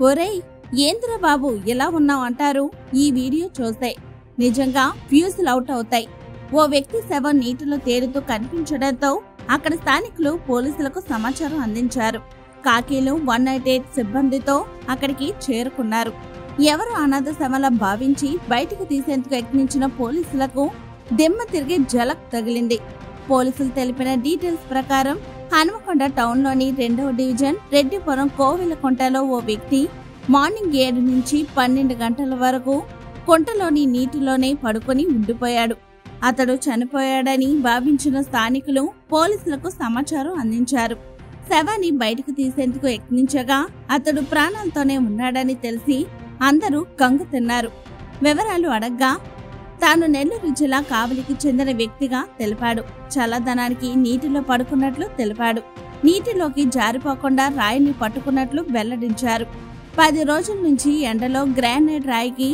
ఒరేయ్, ఏంద్రా బాబు ఎలా ఉన్నావు అంటారు ఈ వీడియో చూస్తే. నిజంగా ఫ్యూజులు అవుట్ అవుతాయి. ఓ వ్యక్తి శవం నీటిలో తేలుతూ కనిపించడంతో అక్కడ స్థానికులు పోలీసులకు సమాచారం అందించారు. కాకీలు 198 సిబ్బందితో అక్కడికి చేరుకున్నారు. ఎవరు అనాథ శవలా భావించి బయటకు తీసేందుకు యత్నించిన పోలీసులకు దిమ్మ తిరిగి జలక్ తగిలింది. పోలీసులు తెలిపిన డీటెయిల్స్ ప్రకారం హనుమకొండ టౌన్లోని 2వ డివిజన్ రెడ్డిపురం కోవెలకుంటలో ఓ వ్యక్తి మార్నింగ్ 7 నుంచి 12 గంటల వరకు కుంటలోని నీటిలోనే పడుకొని ఉండిపోయాడు. అతడు చనిపోయాడని భావించిన స్థానికులు పోలీసులకు సమాచారం అందించారు. శవాన్ని బయటకు తీసేందుకు యత్నించగా అతడు ప్రాణాలతోనే ఉన్నాడని తెలిసి అందరూ కంగు తిన్నారు. వివరాలు అడగ్గా తాను నెల్లూరు జిల్లా కావలికి చెందిన వ్యక్తిగా తెలిపాడు. చల్లదనానికి నీటిలో పడుకున్నట్లు తెలిపాడు. నీటిలోకి జారిపోకుండా రాయిని పట్టుకున్నట్లు వెల్లడించారు. 10 రోజుల నుంచి ఎండలో గ్రానైట్ రాయికి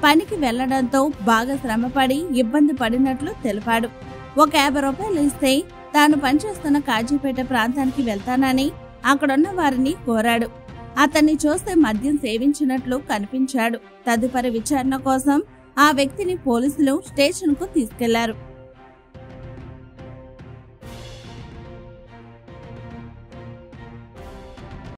పనికి వెళ్లడంతో బాగా శ్రమపడి ఇబ్బంది పడినట్లు తెలిపాడు. ఒక 50 రూపాయలు ఇస్తే తాను పనిచేస్తున్న కాజీపేట ప్రాంతానికి వెళ్తానని అక్కడున్న వారిని కోరాడు. అతన్ని చూస్తే మద్యం సేవించినట్లు కనిపించాడు. తదుపరి విచారణ కోసం ఆ వ్యక్తిని పోలీసులు స్టేషన్కు తీసుకెళ్లారు.